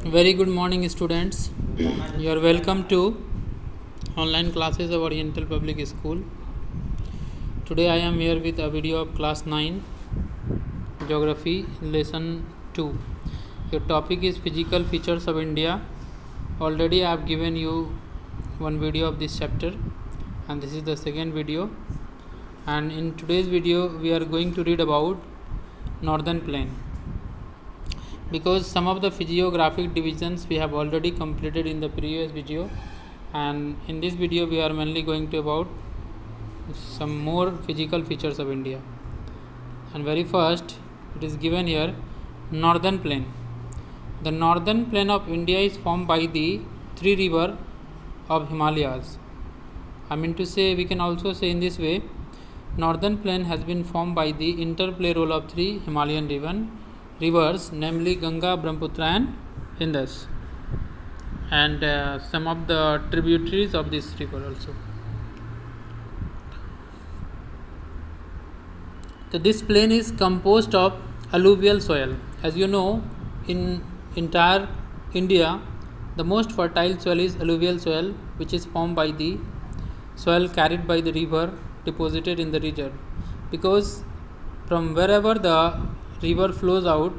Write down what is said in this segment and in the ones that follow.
Very good morning, students. You are welcome to online classes of Oriental Public School. Today I am here with a video of class 9 Geography lesson 2. Your topic is physical features of India. Already I have given you one video of this chapter, and this is the second video. And in today's video we are going to read about Northern Plain, because some of the physiographic divisions we have already completed in the previous video, and in this video we are mainly going to about some more physical features of India. And very first it is given here, Northern Plain. The Northern Plain of India is formed by the three rivers of Himalayas. I mean to say, we can also say in this way, Northern Plain has been formed by the interplay role of three Himalayan rivers, namely Ganga, Brahmaputra and Indus, and some of the tributaries of this river also. So this plain is composed of alluvial soil. As you know, in entire India, the most fertile soil is alluvial soil, which is formed by the soil carried by the river deposited in the region, because from wherever the river flows out,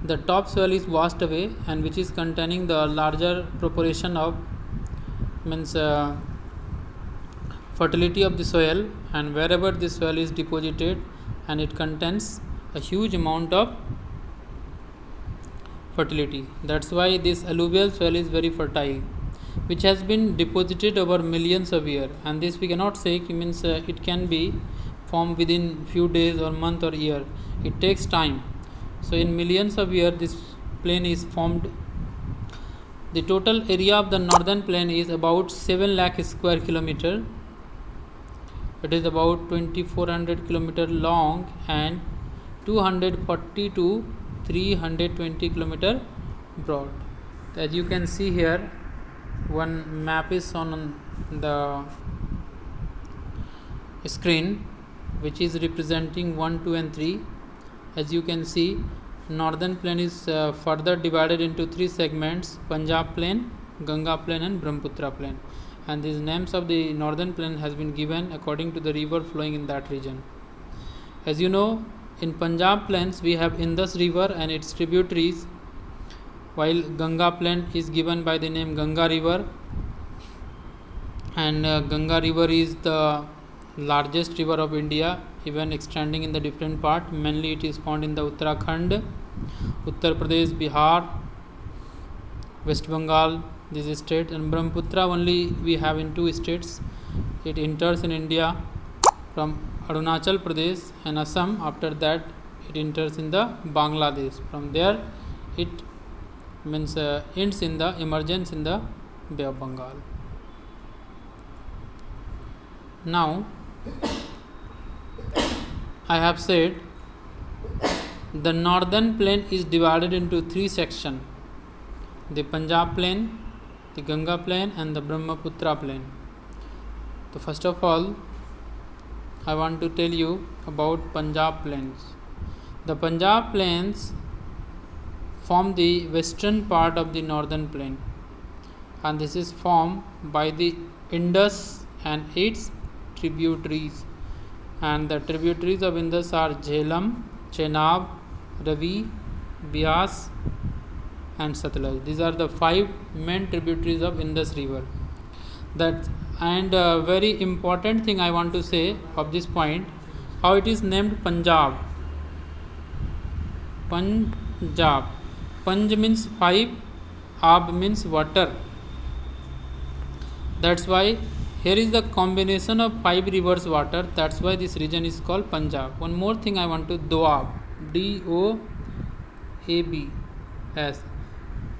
the topsoil is washed away, and which is containing the larger proportion of fertility of the soil, and wherever the soil is deposited, and it contains a huge amount of fertility. That's why this alluvial soil is very fertile, which has been deposited over millions of years, and this we cannot say it can be formed within few days or month or year. It takes time. So in millions of years this plain is formed. The total area of the Northern Plain is about 7 lakh square kilometer. It is about 2400 kilometer long and 240 to 320 kilometer broad. As you can see here, one map is on the screen, which is representing 1, 2 and 3. As you can see, Northern Plain is further divided into three segments: Punjab Plain, Ganga Plain and Brahmaputra Plain, and these names of the Northern Plain has been given according to the river flowing in that region. As you know, in Punjab Plains we have Indus River and its tributaries, while Ganga Plain is given by the name Ganga River, and Ganga River is the largest river of India, even extending in the different part. Mainly it is found in the Uttarakhand, Uttar Pradesh, Bihar, West Bengal, this state, and Brahmaputra only we have in two states. It enters in India from Arunachal Pradesh and Assam. After that it enters in the Bangladesh. From there it ends in the emergence in the Bay of Bengal. Now I have said the Northern Plain is divided into three sections: the Punjab Plain, the Ganga Plain and the Brahmaputra Plain. So first of all, I want to tell you about Punjab Plains. The Punjab Plains form the western part of the Northern Plain, and this is formed by the Indus and its tributaries, and the tributaries of Indus are Jhelum, Chenab, Ravi, Beas and Satluj. These are the five main tributaries of Indus River. And a very important thing I want to say of this point, how it is named Punjab. Punjab. Panj means five, Ab means water. That's why here is the combination of five rivers water. That's why this region is called Punjab. One more thing I want to, Doab, D-O-A-B-S.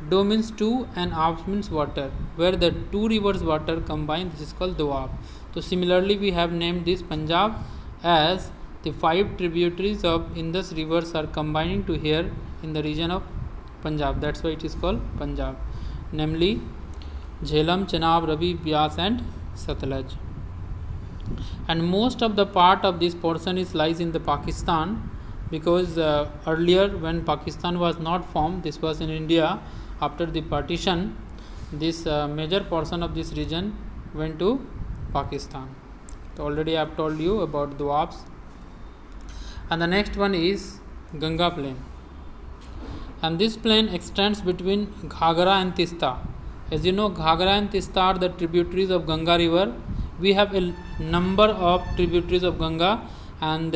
Do means two and Ab means water. Where the two rivers water combine, this is called Doab. So similarly we have named this Punjab, as the five tributaries of Indus rivers are combining to here in the region of Punjab. That's why it is called Punjab, namely Jhelum, Chenab, Ravi, Beas and Satluj. And most of the part of this portion is lies in the Pakistan, because earlier when Pakistan was not formed, this was in India. after the partition, this major portion of this region went to Pakistan. So already I have told you about Doabs. And the next one is Ganga plain. And this plain extends between Ghagra and Tista. As you know, Ghagra and Tista are the tributaries of Ganga river. We have a number of tributaries of Ganga, and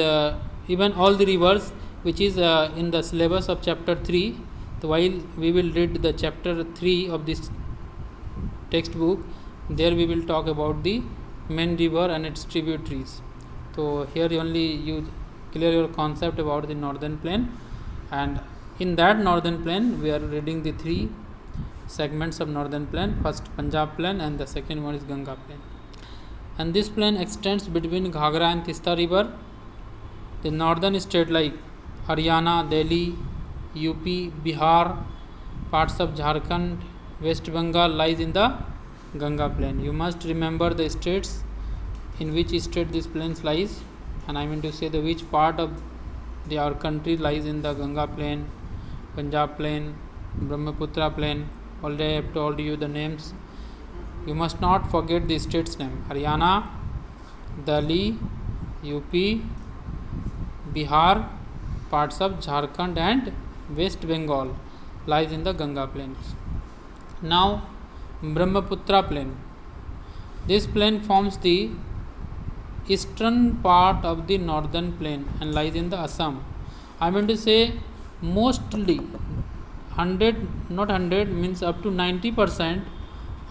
even all the rivers which is in the syllabus of chapter 3. So while we will read the chapter 3 of this textbook, there we will talk about the main river and its tributaries. So here only you clear your concept about the northern plain, and in that northern plain we are reading the three segments of northern plain. First Punjab plain, and the second one is Ganga plain. And this plain extends between Ghagra and Tista river. The northern state like Haryana, Delhi, UP, Bihar, parts of Jharkhand, West Bengal lies in the Ganga plain. You must remember the states in which state this plain lies, and I mean to say the which part of our country lies in the Ganga plain, Punjab plain, Brahmaputra plain. Already I have told you the names. You must not forget the state's name. Haryana, Delhi, UP, Bihar, parts of Jharkhand and West Bengal lies in the Ganga plains. Now Brahmaputra plain. This plain forms the eastern part of the northern plain and lies in the Assam. I mean to say mostly 100, not 100, means up to 90%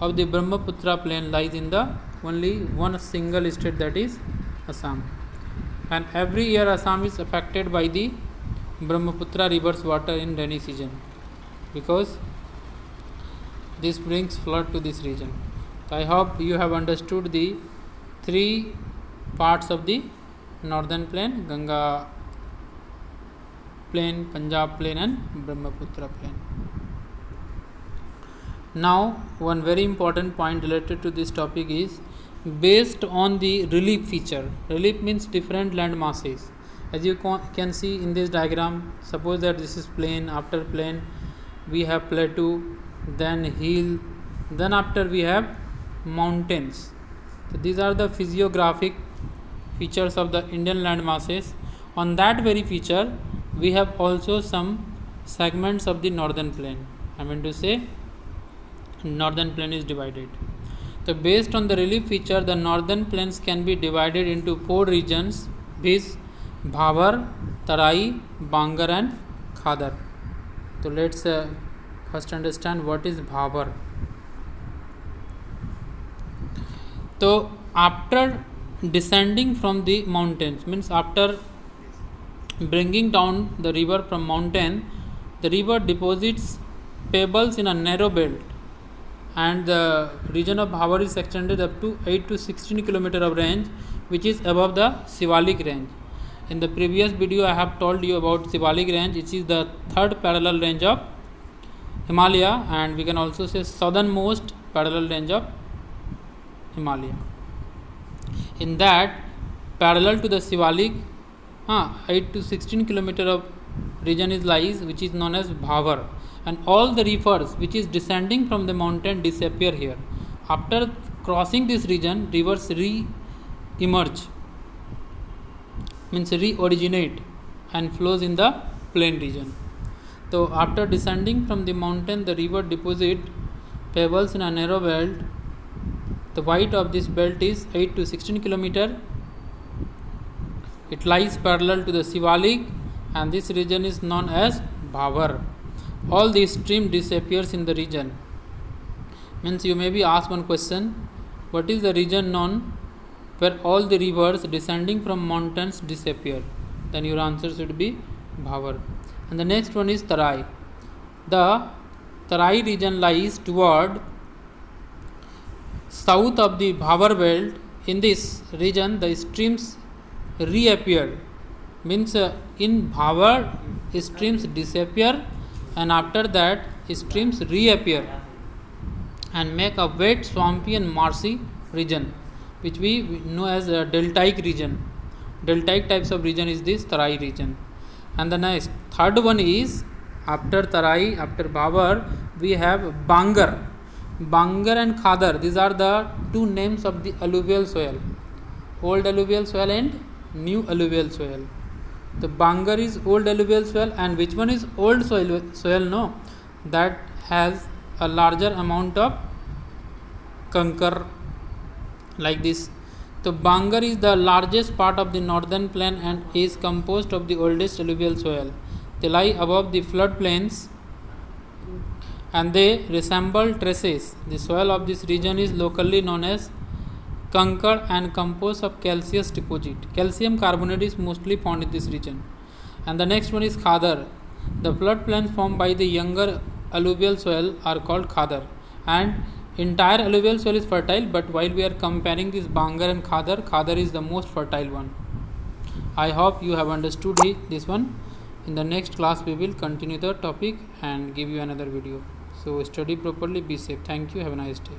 of the Brahmaputra plain lies in the only one single state, that is Assam. And every year Assam is affected by the Brahmaputra river's water in rainy season, because this brings flood to this region. So I hope you have understood the three parts of the northern plain: Ganga plain, Punjab plain and Brahmaputra plain. Now one very important point related to this topic is based on the relief feature. Relief means different land masses. As you can see in this diagram, suppose that this is plain. After plain we have plateau, then hill, then after we have mountains. So these are the physiographic features of the Indian land masses. On that very feature we have also some segments of the northern plain. I mean to say northern plain is divided. So based on the relief feature, the northern plains can be divided into four regions: viz. Bhavar, Tarai, Bangar and Khadar. So let's first understand what is Bhavar. So after descending from the mountains, means after bringing down the river from mountain, the river deposits pebbles in a narrow belt, and the region of Bhavar is extended up to 8 to 16 km of range, which is above the Shivalik range. In the previous video I have told you about Shivalik range, which is the third parallel range of Himalaya, and we can also say southernmost parallel range of Himalaya. In that, parallel to the Shivalik, 8 to 16 km of region is lies, which is known as Bhavar, and all the rivers which is descending from the mountain disappear here. After crossing this region, rivers re-emerge, means re-originate and flows in the plain region. So after descending from the mountain, the river deposit pebbles in a narrow belt. The height of this belt is 8 to 16 km. It lies parallel to the Shivalik, and this region is known as Bhavar. All the stream disappears in the region. Means you may be asked one question: what is the region known where all the rivers descending from mountains disappear? Then your answer should be Bhavar. And the next one is Tarai. The Tarai region lies toward south of the Bhavar belt. In this region the streams reappear, means in Bhavar streams disappear, and after that streams reappear and make a wet, swampy and marshy region, which we know as a deltaic region. Deltaic types of region is this Tarai region. And the next third one is, after Tarai, after Bhavar, we have Bangar. Bangar and Khadar, these are the two names of the alluvial soil, old alluvial soil and new alluvial soil. The Bangar is old alluvial soil, and which one is old soil? No, that has a larger amount of conquer like this. So Bangar is the largest part of the northern plain and is composed of the oldest alluvial soil. They lie above the floodplains and they resemble terraces. The soil of this region is locally known as conquered and composed of calcareous deposit. Calcium carbonate is mostly found in this region. And the next one is Khadar. The floodplains formed by the younger alluvial soil are called Khadar, and entire alluvial soil is fertile, but while we are comparing this Bangar and Khadar, Khadar is the most fertile one. I hope you have understood this one. In the next class we will continue the topic and give you another video. So study properly, be safe. Thank you. Have a nice day.